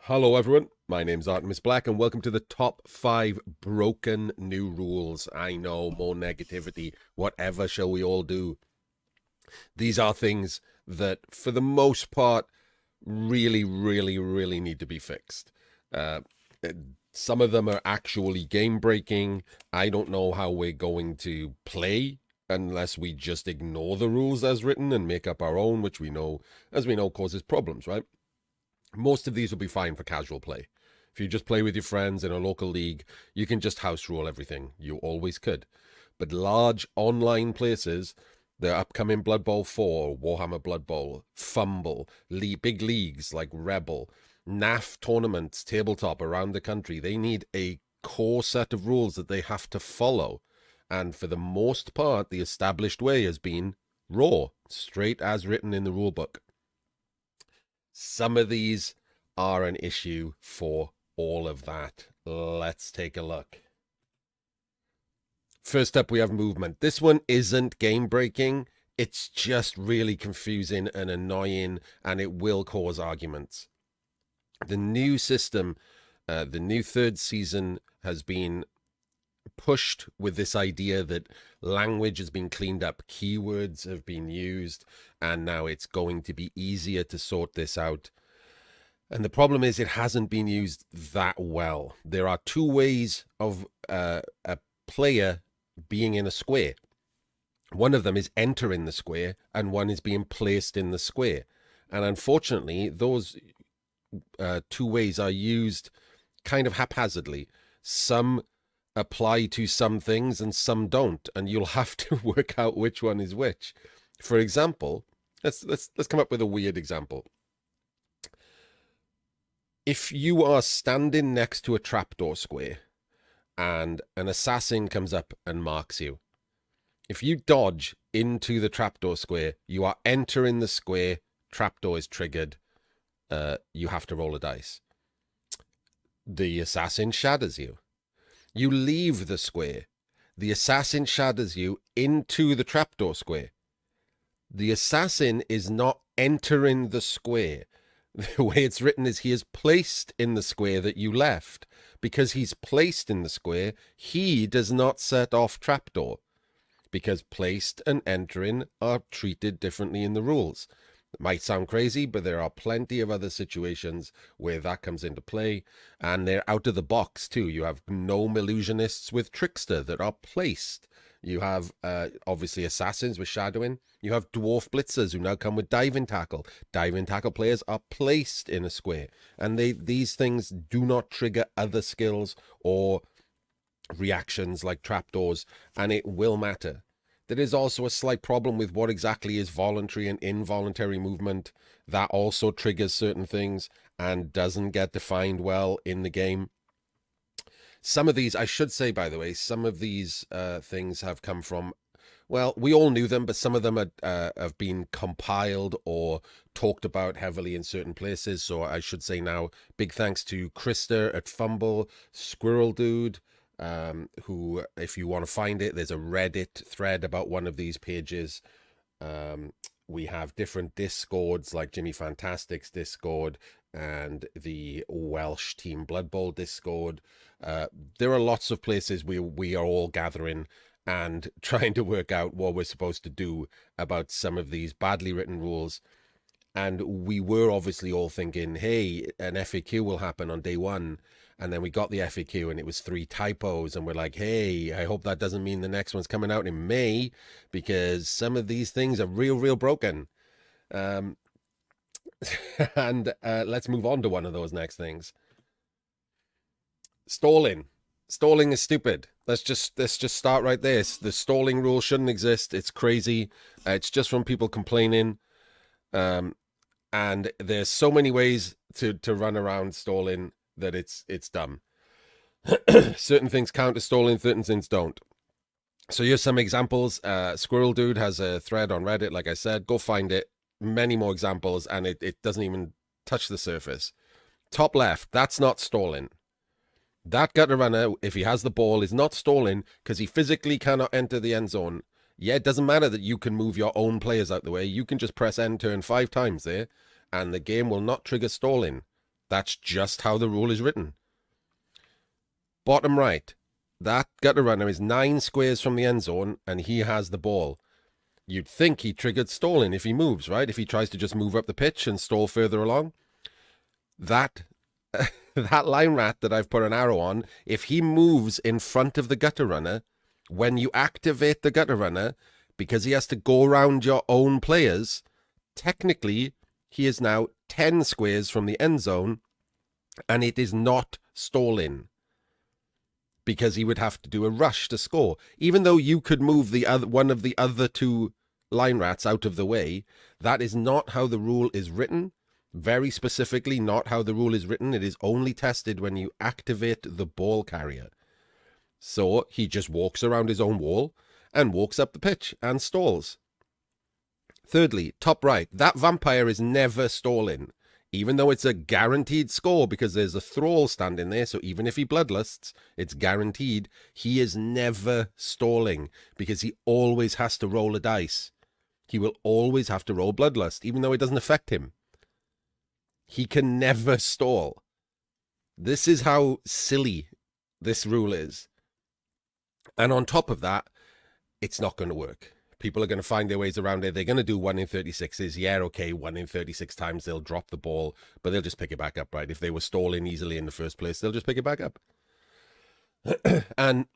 Hello everyone, my name's Artemis Black and welcome to the top 5 broken new rules. I know, more negativity, whatever shall we all do? These are things that for the most part really need to be fixed. Uh, some of them are actually game breaking. I don't know how we're going to play unless we just ignore the rules as written and make up our own, which we know, as we know, causes problems, right? Most of these will be fine for casual play. If you just play with your friends in a local league, you can just house rule everything. You always could. But large online places, the upcoming Blood Bowl 4, Warhammer Blood Bowl, Fumble, big leagues like Rebel, NAF tournaments, tabletop around the country, they need a core set of rules that they have to follow. And for the most part, the established way has been raw, straight as written in the rulebook. Some of these are an issue for all of that. Let's take a look. First up, we have movement. This one isn't game breaking. It's just really confusing and annoying, and it will cause arguments. The new system, the new third season has been pushed with this idea that language has been cleaned up, keywords have been used, and now it's going to be easier to sort this out. And the problem is it hasn't been used that well. There are two ways of a player being in a square. One of them is entering the square, and one is being placed in the square. And unfortunately, those two ways are used kind of haphazardly. Some apply to some things and some don't, and you'll have to work out which one is which. For example, let's come up with a weird example. If you are standing next to a trapdoor square and an assassin comes up and marks you, if you dodge into the trapdoor square, you are entering the square, trapdoor is triggered, you have to roll a dice. The assassin shatters you. You leave the square. The assassin shatters you into the trapdoor square. The assassin is not entering the square. The way it's written is he is placed in the square that you left. Because he's placed in the square, he does not set off trapdoor. Because placed and entering are treated differently in the rules. It might sound crazy, but there are plenty of other situations where that comes into play, and they're out of the box too. You have gnome illusionists with trickster that are placed. You have obviously assassins with shadowing. You have dwarf blitzers who now come with diving tackle. Diving tackle players are placed in a square, and these things do not trigger other skills or reactions like trapdoors, and it will matter. There is also a slight problem with what exactly is voluntary and involuntary movement. That also triggers certain things and doesn't get defined well in the game. Some of these, I should say, by the way, some of these things have come from, well, we all knew them, but some of them have been compiled or talked about heavily in certain places. So I should say now, big thanks to Krista at Fumble, Squirrel Dude, who, if you want to find it, there's a Reddit thread about one of these pages. We have different Discords like Jimmy Fantastic's Discord and the Welsh Team Blood Bowl Discord. There are lots of places we are all gathering and trying to work out what we're supposed to do about some of these badly written rules. And we were obviously all thinking, hey, an FAQ will happen on day one. And then we got the FAQ and it was 3 typos. And we're like, hey, I hope that doesn't mean the next one's coming out in May, because some of these things are real broken. And let's move on to one of those next things. Stalling. Stalling is stupid. Let's just start right there. The stalling rule shouldn't exist. It's crazy. It's just from people complaining. And there's so many ways to run around stalling that it's dumb. Certain things count as stalling, certain things don't. So here's some examples. Squirrel Dude has a thread on Reddit, like I said. Go find it. Many more examples, and it doesn't even touch the surface. Top left, that's not stalling. That gutter runner, if he has the ball, is not stalling because he physically cannot enter the end zone. Yeah, it doesn't matter that you can move your own players out the way. You can just press end turn 5 times there, and the game will not trigger stalling. That's just how the rule is written. Bottom right, that gutter runner is 9 squares from the end zone, and he has the ball. You'd think he triggered stalling if he moves, right? If he tries to just move up the pitch and stall further along. That that line rat that I've put an arrow on, if he moves in front of the gutter runner, when you activate the gutter runner, because he has to go around your own players, technically he is now 10 squares from the end zone, and it is not stalling, because he would have to do a rush to score. Even though you could move the other one of the other 2 line rats out of the way, that is not how the rule is written. Very specifically, not how the rule is written. It is only tested when you activate the ball carrier. So he just walks around his own wall and walks up the pitch and stalls. Thirdly, top right, that vampire is never stalling, even though it's a guaranteed score because there's a thrall standing there. So even if he bloodlusts, it's guaranteed. He is never stalling because he always has to roll a dice. He will always have to roll bloodlust, even though it doesn't affect him. He can never stall. This is how silly this rule is. And on top of that, it's not going to work. People are going to find their ways around it. They're going to do 1 in 36s. Yeah, okay, 1 in 36 times they'll drop the ball, but they'll just pick it back up, right? If they were stalling easily in the first place, they'll just pick it back up. And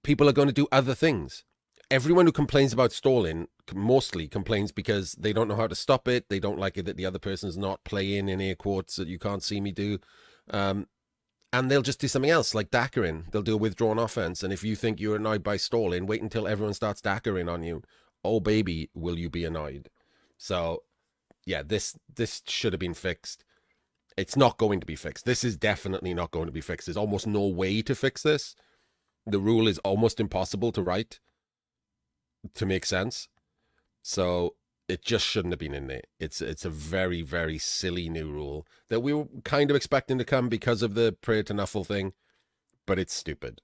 people are going to do other things. Everyone who complains about stalling mostly complains because they don't know how to stop it. They don't like it that the other person's not playing, in air quotes, that you can't see me do. And they'll just do something else, like dackering. They'll do a withdrawn offense. And if you think you're annoyed by stalling, wait until everyone starts dackering on you. Oh, baby, will you be annoyed? So, yeah, this should have been fixed. It's not going to be fixed. This is definitely not going to be fixed. There's almost no way to fix this. The rule is almost impossible to write to make sense. So it just shouldn't have been in there. It's a very, very silly new rule that we were kind of expecting to come because of the prayer to Nuffle thing, but it's stupid.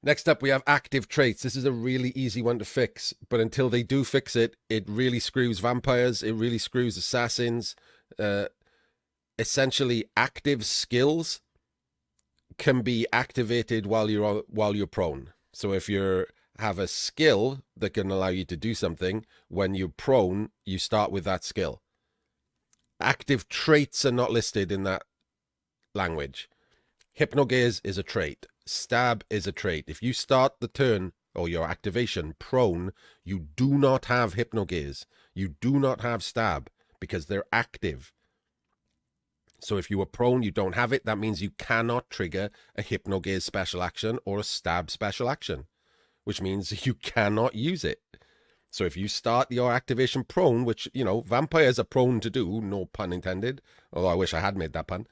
Next up, we have active traits. This is a really easy one to fix, but until they do fix it, it really screws vampires. It really screws assassins. Essentially, active skills can be activated while you're prone. So if you have a skill that can allow you to do something, when you're prone, you start with that skill. Active traits are not listed in that language. Hypnogaze is a trait. Stab is a trait. If you start the turn or your activation prone, you do not have Hypnogaze. You do not have Stab because they're active. So if you are prone, you don't have it. That means you cannot trigger a Hypnogaze special action or a Stab special action, which means you cannot use it. So if you start your activation prone, which, you know, vampires are prone to do, no pun intended, although I wish I had made that pun,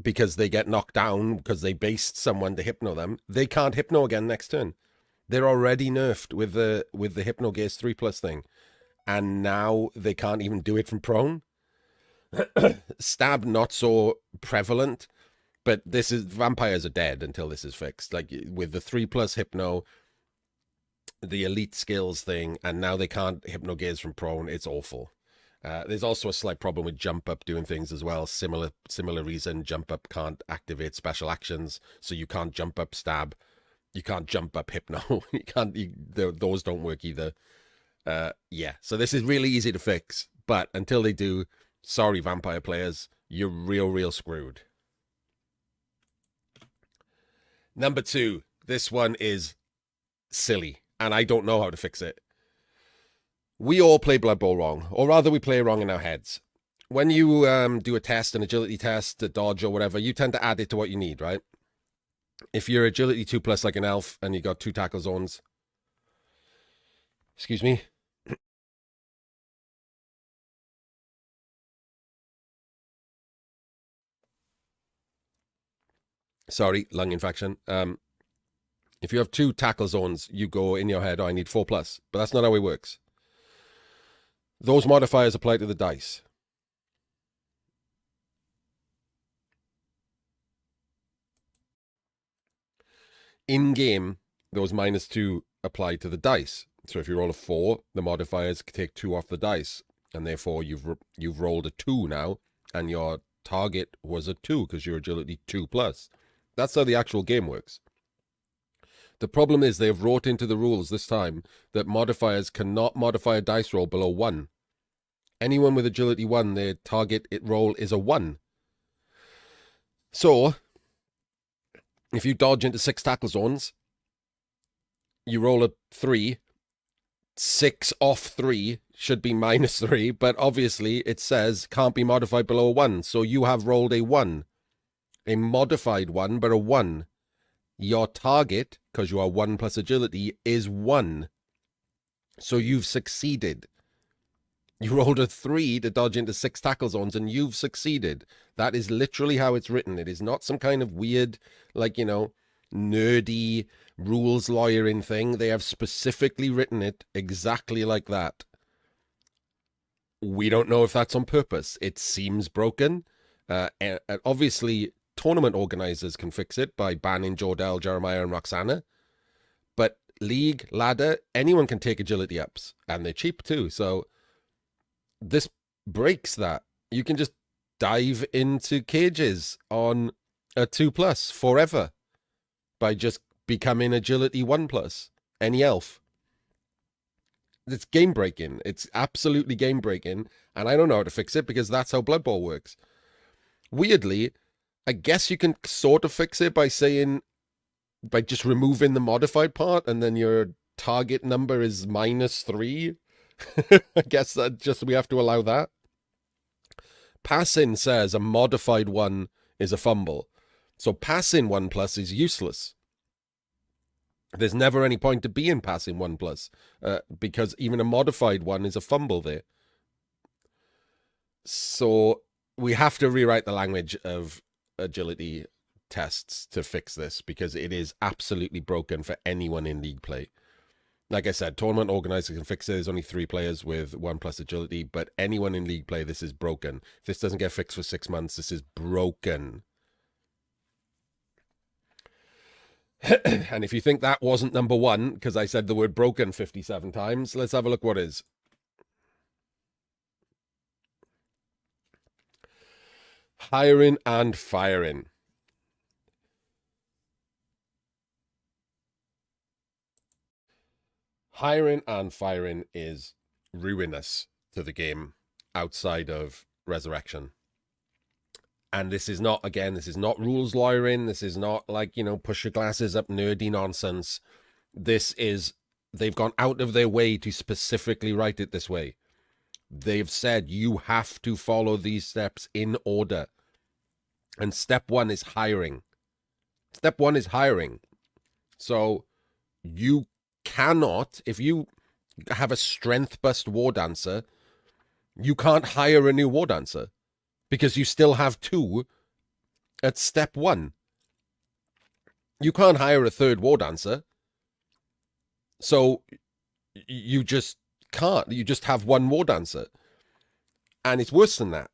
because they get knocked down because they based someone to hypno them, they can't hypno again next turn. They're already nerfed with the Hypnogaze 3+ thing, and now they can't even do it from prone. Stab, not so prevalent, but this is, vampires are dead until this is fixed. Like with the 3+ hypno, the elite skills thing, and now they can't Hypnogaze from prone. It's awful. There's also a slight problem with jump up doing things as well. Similar reason, jump up can't activate special actions, so you can't jump up stab. You can't jump up hypno. Those don't work either. Yeah, so this is really easy to fix, but until they do, sorry vampire players, you're real screwed. Number 2, this one is silly, and I don't know how to fix it. We all play Blood Bowl wrong, or rather we play wrong in our heads. When you do a test, an agility test, a dodge or whatever, you tend to add it to what you need, right? If you're agility 2+ like an elf and you got 2 tackle zones, excuse me. Sorry, lung infection. If you have 2 tackle zones, you go in your head, oh, I need 4+, but that's not how it works. Those modifiers apply to the dice. In-game, those -2 apply to the dice. So if you roll a 4, the modifiers take 2 off the dice. and therefore you've rolled a 2 now, and your target was a 2 because your agility 2 plus. That's how the actual game works. The problem is they've wrote into the rules this time that modifiers cannot modify a dice roll below 1. Anyone with agility 1, their target roll is a 1. So, if you dodge into 6 tackle zones, you roll a 3. 6 off 3 should be -3, but obviously it says can't be modified below a 1. So you have rolled a 1. A modified 1, but a 1. Your target, because you are 1 plus agility, is 1. So you've succeeded. You rolled a 3 to dodge into 6 tackle zones, and you've succeeded. That is literally how it's written. It is not some kind of weird, like, nerdy rules lawyering thing. They have specifically written it exactly like that. We don't know if that's on purpose. It seems broken. And obviously, tournament organizers can fix it by banning Jordell, Jeremiah, and Roxana. But league, ladder, anyone can take agility ups. And they're cheap too. So this breaks that. You can just dive into cages on a 2+ forever by just becoming agility 1+. Any elf. It's game breaking. It's absolutely game breaking. And I don't know how to fix it because that's how Blood Bowl works. Weirdly, I guess you can sort of fix it by just removing the modified part, and then your target number is -3. I guess that we have to allow that. Passing says a modified 1 is a fumble. So passing 1+ is useless. There's never any point to being passing 1+, because even a modified 1 is a fumble there. So we have to rewrite the language of agility tests to fix this, because it is absolutely broken for anyone in league play. Like I said, tournament organizers can fix it. There's only 3 players with 1+ agility, but anyone in league play, this is broken. If this doesn't get fixed for 6 months, this is broken. And if you think that wasn't number 1, because I said the word broken 57 times, let's have a look what is. Hiring and firing. Hiring and firing is ruinous to the game outside of Resurrection. And this is not rules lawyering. This is not like, push your glasses up nerdy nonsense. This is, they've gone out of their way to specifically write it this way. They've said you have to follow these steps in order. And step 1 is hiring. Step 1 is hiring. So you cannot, if you have a strength bust war dancer, you can't hire a new war dancer because you still have 2 at step 1. You can't hire a 3rd war dancer. So you just can't. You just have 1 war dancer. And it's worse than that.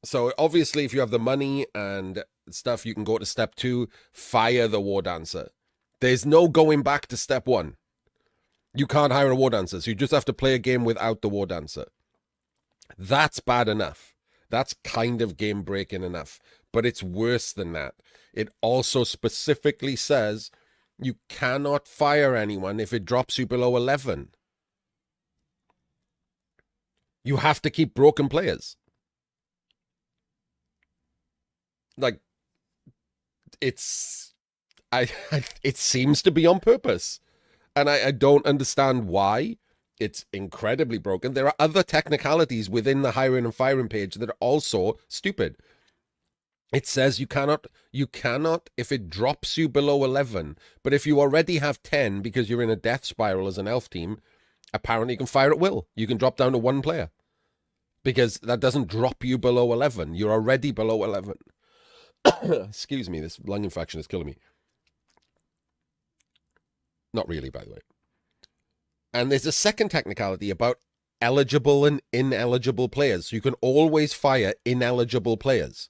So obviously, if you have the money and stuff, you can go to step 2, fire the war dancer. There's no going back to step 1. You can't hire a war dancer, so you just have to play a game without the war dancer. That's bad enough. That's kind of game breaking enough. But it's worse than that. It also specifically says you cannot fire anyone if it drops you below 11. You have to keep broken players. Like, it seems to be on purpose. And I don't understand why. It's incredibly broken. There are other technicalities within the hiring and firing page that are also stupid. It says you cannot, if it drops you below 11, but if you already have 10 because you're in a death spiral as an elf team, apparently you can fire at will. You can drop down to 1 player because that doesn't drop you below 11. You're already below 11. Excuse me, this lung infection is killing me. Not really, by the way. And there's a second technicality about eligible and ineligible players. So you can always fire ineligible players.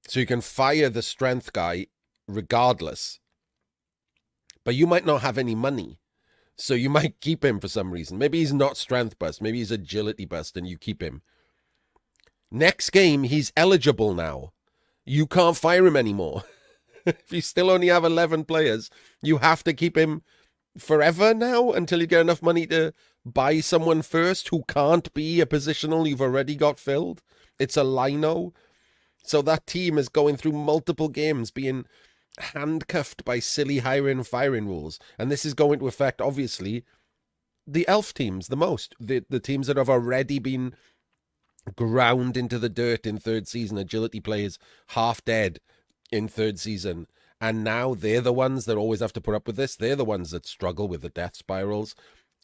So you can fire the strength guy regardless. But you might not have any money. So you might keep him for some reason. Maybe he's not strength bust. Maybe he's agility bust and you keep him. Next game, he's eligible now. You can't fire him anymore. If you still only have 11 players, you have to keep him forever now until you get enough money to buy someone first who can't be a positional you've already got filled. It's a lino. So that team is going through multiple games being handcuffed by silly hiring and firing rules. And this is going to affect, obviously, the elf teams the most. The teams that have already been ground into the dirt in third season, agility players half dead in third season. And now they're the ones that always have to put up with this. They're the ones that struggle with the death spirals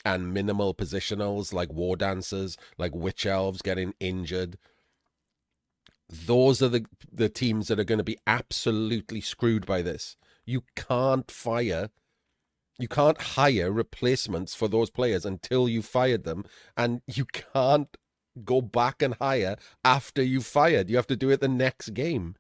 and minimal positionals like war dancers, like witch elves getting injured. Those are the teams that are going to be absolutely screwed by this. You can't hire replacements for those players until you fired them, and you can't go back and hire after you've fired. You have to do it the next game.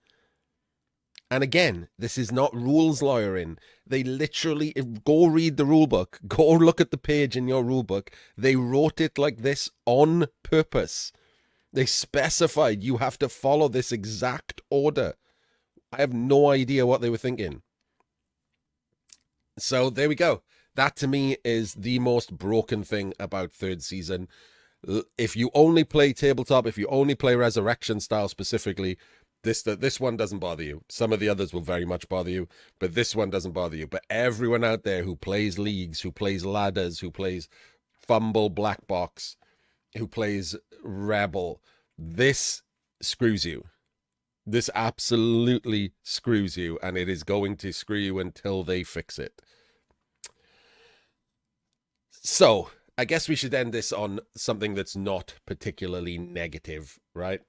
And again, this is not rules lawyering. They literally, go read the rule book. Go look at the page in your rule book. They wrote it like this on purpose. They specified you have to follow this exact order. I have no idea what they were thinking. So there we go. That to me is the most broken thing about third season. If you only play tabletop, if you only play resurrection style specifically, this one doesn't bother you. Some of the others will very much bother you, but this one doesn't bother you. But everyone out there who plays leagues, who plays ladders, who plays fumble black box, who plays rebel, this screws you. This absolutely screws you, and it is going to screw you until they fix it. So I guess we should end this on something that's not particularly negative, right?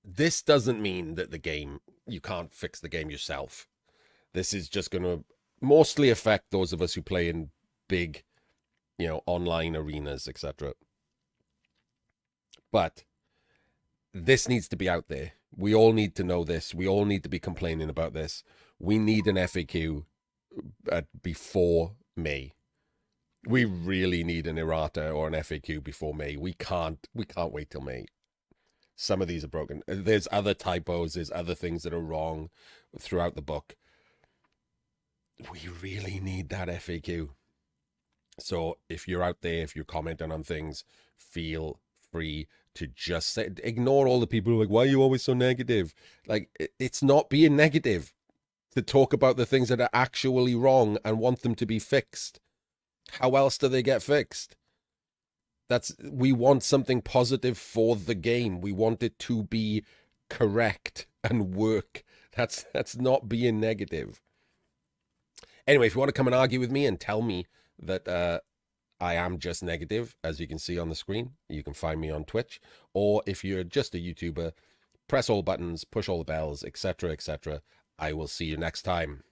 This doesn't mean that you can't fix the game yourself. This is just going to mostly affect those of us who play in big, online arenas, etc. But this needs to be out there. We all need to know this. We all need to be complaining about this. We need an FAQ before May. We really need an errata or an FAQ before May. We can't wait till May. Some of these are broken. There's other typos. There's other things that are wrong throughout the book. We really need that FAQ. So if you're out there, if you're commenting on things, feel free to just ignore all the people who are like, why are you always so negative? Like, it's not being negative to talk about the things that are actually wrong and want them to be fixed. How else do they get fixed? We want something positive for the game. We want it to be correct and work. That's not being negative. Anyway, if you want to come and argue with me and tell me that I am just negative, as you can see on the screen, you can find me on Twitch. Or if you're just a YouTuber, press all buttons, push all the bells, etc., etc. I will see you next time.